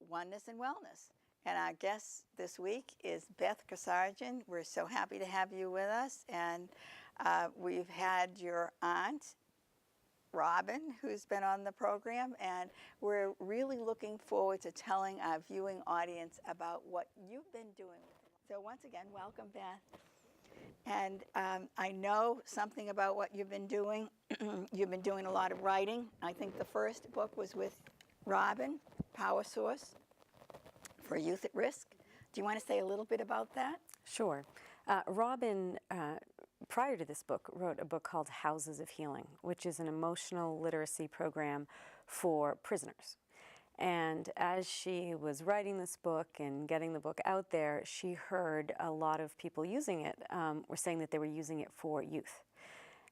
Oneness and Wellness. And our guest this week is Beth Casarjian. We're so happy to have you with us. And we've had your aunt, Robin, who's been on the program, and we're really looking forward to telling our viewing audience about what you've been doing. So once again, welcome, Beth. And I know something about what you've been doing. You've been doing a lot of writing. I think the first book was with Robin, Power Source for Youth at Risk. Do you want to say a little bit about that? Sure. Robin, prior to this book, wrote a book called Houses of Healing, which is an emotional literacy program for prisoners. And as she was writing this book and getting the book out there, she heard a lot of people using it, were saying that they were using it for youth.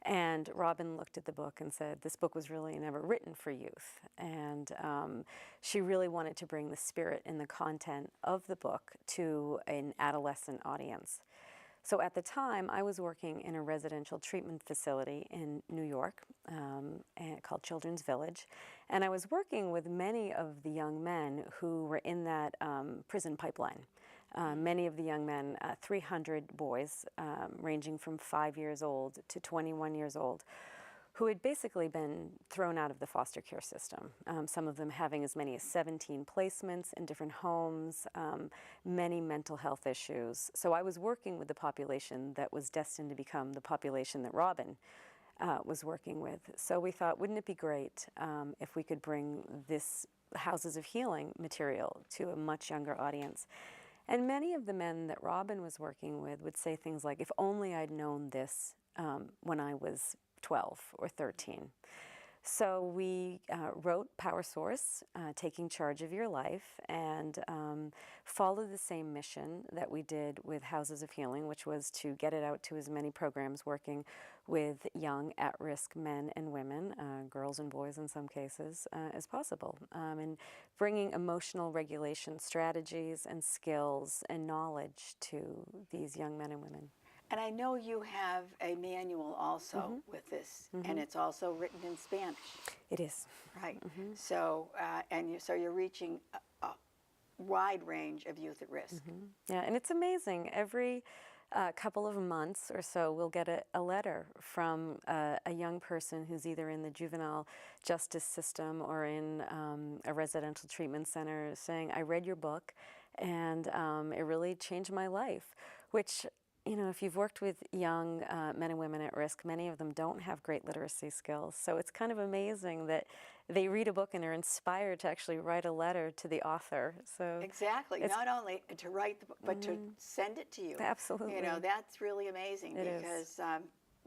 And Robin looked at the book and said, this book was really never written for youth. And she really wanted to bring the spirit and the content of the book to an adolescent audience. So at the time, I was working in a residential treatment facility in New York called Children's Village. And I was working with many of the young men who were in that prison pipeline. Many of the young men, 300 boys, ranging from 5 years old to 21 years old, who had basically been thrown out of the foster care system. Some of them having as many as 17 placements in different homes, many mental health issues. So I was working with the population that was destined to become the population that Robin was working with. So we thought, wouldn't it be great if we could bring this Houses of Healing material to a much younger audience? And many of the men that Robin was working with would say things like, if only I'd known this when I was 12 or 13. So we wrote Power Source, Taking Charge of Your Life, and followed the same mission that we did with Houses of Healing, which was to get it out to as many programs working with young at-risk men and women, girls and boys in some cases, as possible, and bringing emotional regulation strategies and skills and knowledge to these young men and women. And I know you have a manual also with this, and it's also written in Spanish. It is. Right. So, so you're reaching a wide range of youth at risk. Yeah, and it's amazing. Every couple of months or so, we'll get a letter from a young person who's either in the juvenile justice system or in a residential treatment center saying, I read your book, and it really changed my life, which, you know, if you've worked with young men and women at risk, many of them don't have great literacy skills. So it's kind of amazing that they read a book and are inspired to actually write a letter to the author. So exactly, not only to write the book, but to send it to you. Absolutely. You know, that's really amazing because is.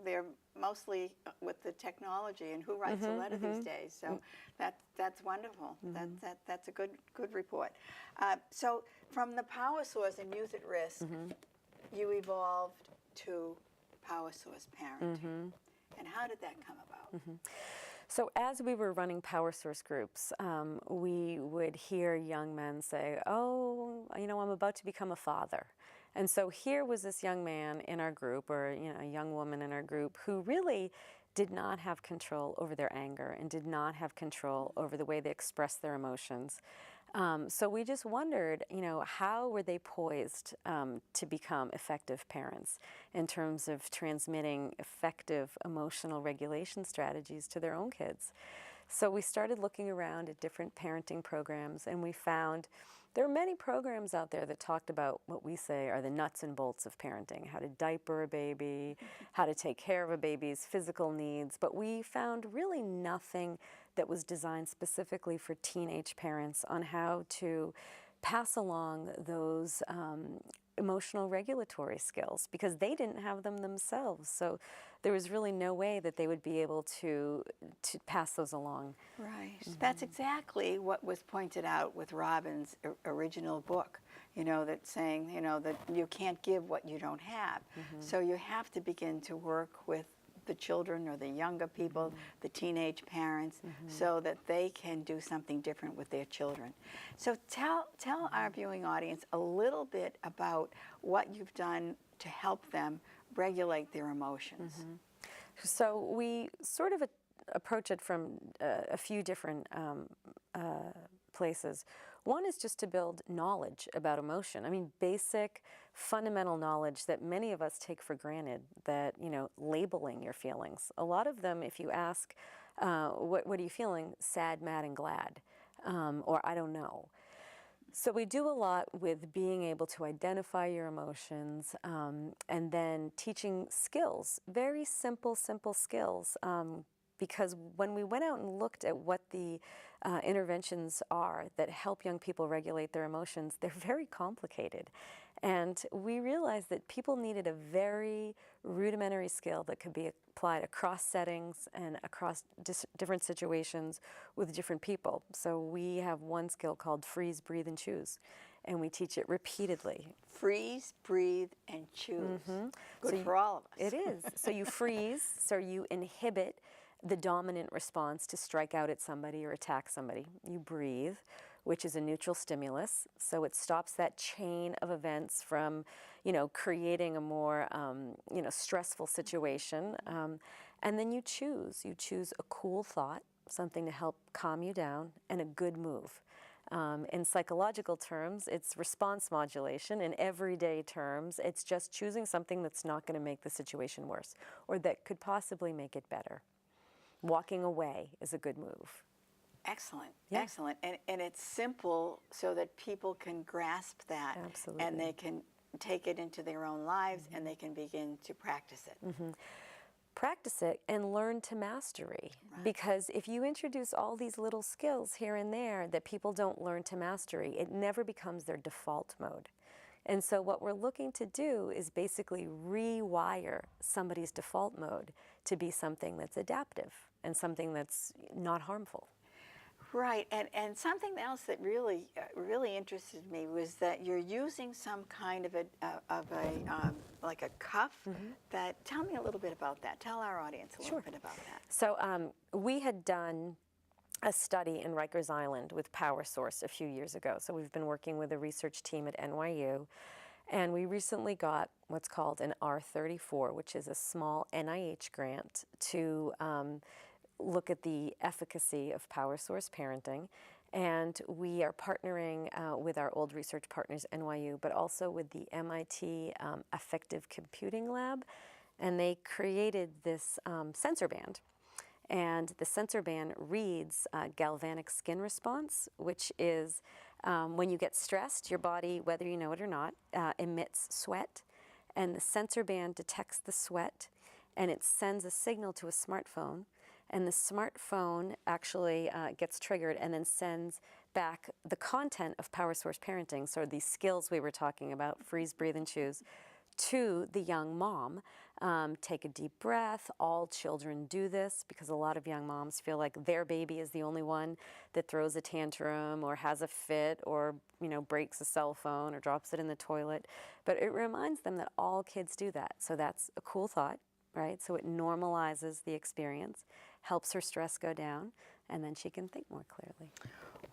They're mostly with the technology, and who writes a letter these days? So that's wonderful. That's a good report. So from the Power Source and Youth at Risk, you evolved to Power Source Parenting. And how did that come about? So as we were running Power Source groups, we would hear young men say, oh, you know, I'm about to become a father. And so here was this young man in our group, or, you know, a young woman in our group, who really did not have control over their anger and did not have control over the way they expressed their emotions. So we just wondered, you know, how were they poised to become effective parents in terms of transmitting effective emotional regulation strategies to their own kids? So we started looking around at different parenting programs, and we found there are many programs out there that talked about what we say are the nuts and bolts of parenting, how to diaper a baby, how to take care of a baby's physical needs, but we found really nothing that was designed specifically for teenage parents on how to pass along those emotional regulatory skills, because they didn't have them themselves. So there was really no way that they would be able to pass those along. Right. That's exactly what was pointed out with Robin's original book, you know, that saying, you know, that you can't give what you don't have. So you have to begin to work with the children or the younger people, the teenage parents, so that they can do something different with their children. So tell our viewing audience a little bit about what you've done to help them regulate their emotions. So we sort of approach it from a few different places. One is just to build knowledge about emotion. I mean, basic, fundamental knowledge that many of us take for granted, that, labeling your feelings. A lot of them, if you ask, what are you feeling? Sad, mad, and glad, or I don't know. So we do a lot with being able to identify your emotions, and then teaching skills, very simple skills. Because when we went out and looked at what the interventions are that help young people regulate their emotions, they're very complicated. And we realized that people needed a very rudimentary skill that could be applied across settings and across different situations with different people. So we have one skill called freeze, breathe, and choose. And we teach it repeatedly. Freeze, breathe, and choose. Good So for all of us. It is. So you freeze, so you inhibit the dominant response to strike out at somebody or attack somebody. You breathe, which is a neutral stimulus, so it stops that chain of events from, creating a more, stressful situation. And then you choose. You choose a cool thought, something to help calm you down, and a good move. In psychological terms, it's response modulation. In everyday terms, it's just choosing something that's not going to make the situation worse or that could possibly make it better. Walking away is a good move. Excellent, Yeah. excellent. And it's simple so that people can grasp that. Absolutely. And they can take it into their own lives and they can begin to practice it. Practice it and learn to mastery. Right. Because if you introduce all these little skills here and there that people don't learn to mastery, it never becomes their default mode. And so what we're looking to do is basically rewire somebody's default mode to be something that's adaptive and something that's not harmful. Right, and something else that really interested me was that you're using some kind of like a cuff. That, tell me a little bit about that. Tell our audience a little bit about that. So we had done a study in Rikers Island with Power Source a few years ago. So we've been working with a research team at NYU, and we recently got what's called an R34, which is a small NIH grant to look at the efficacy of Power Source parenting. And we are partnering with our old research partners, NYU, but also with the MIT Affective Computing Lab. And they created this sensor band. And the sensor band reads galvanic skin response, which is when you get stressed, your body, whether you know it or not, emits sweat. And the sensor band detects the sweat, and it sends a signal to a smartphone. And the smartphone actually gets triggered and then sends back the content of Power Source parenting, so these skills we were talking about, freeze, breathe, and choose, to the young mom. Take a deep breath. All children do this because a lot of young moms feel like their baby is the only one that throws a tantrum or has a fit or breaks a cell phone or drops it in the toilet. But it reminds them that all kids do that. So that's a cool thought, right? So it normalizes the experience, helps her stress go down, and then she can think more clearly.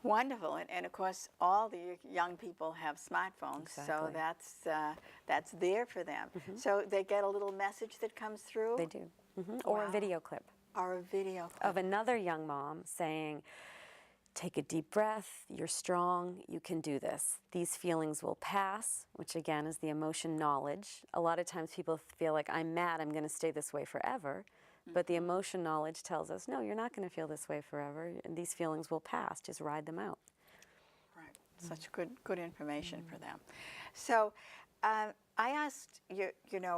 Wonderful, and of course, all the young people have smartphones, so that's there for them. So they get a little message that comes through? They do. Or a video clip. Or a video clip. Of another young mom saying, take a deep breath, you're strong, you can do this. These feelings will pass, which again is the emotion knowledge. A lot of times people feel like, I'm mad, I'm going to stay this way forever. But the emotion knowledge tells us, no, you're not going to feel this way forever. And these feelings will pass. Just ride them out. Right. Such good information for them. So I asked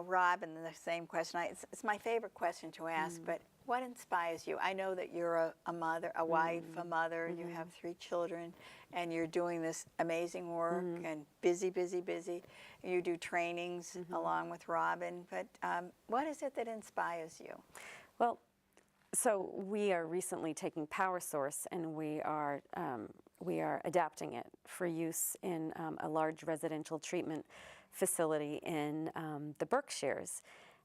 Robin the same question. It's my favorite question to ask, but what inspires you? I know that you're a mother, a wife, a mother. You have 3 children, and you're doing this amazing work and busy. You do trainings along with Robin. But what is it that inspires you? Well, so we are recently taking Power Source, and we are adapting it for use in a large residential treatment facility in the Berkshires.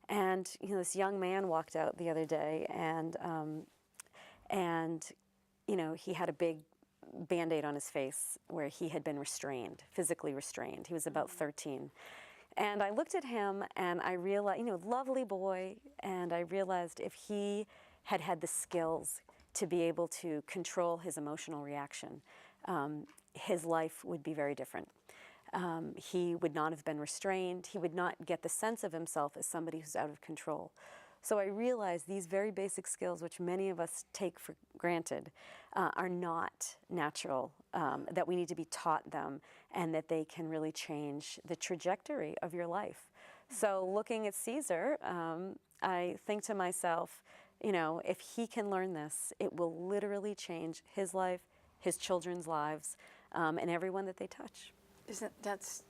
And this young man walked out the other day, and he had a big Band-Aid on his face where he had been restrained, physically restrained. He was about 13. And I looked at him and I realized, lovely boy, and I realized if he had had the skills to be able to control his emotional reaction, his life would be very different. He would not have been restrained. He would not get the sense of himself as somebody who's out of control. So I realized these very basic skills, which many of us take for granted, are not natural, that we need to be taught them, and that they can really change the trajectory of your life. So looking at Caesar, I think to myself, you know, if he can learn this, it will literally change his life, his children's lives, and everyone that they touch. That's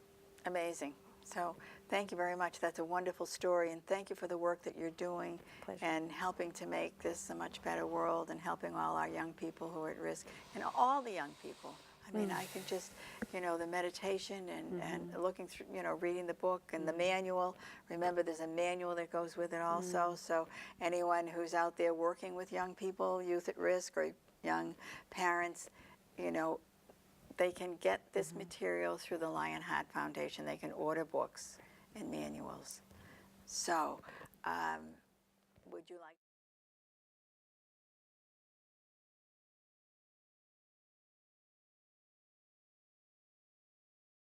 amazing. So thank you very much. That's a wonderful story, and thank you for the work that you're doing. Pleasure. And helping to make this a much better world, and helping all our young people who are at risk, and all the young people. I mean, I could just, you know, the meditation and looking through, you know, reading the book and the manual. Remember, there's a manual that goes with it also. So anyone who's out there working with young people, youth at risk, or young parents, you know, they can get this material through the Lionheart Foundation. They can order books and manuals. So, would you like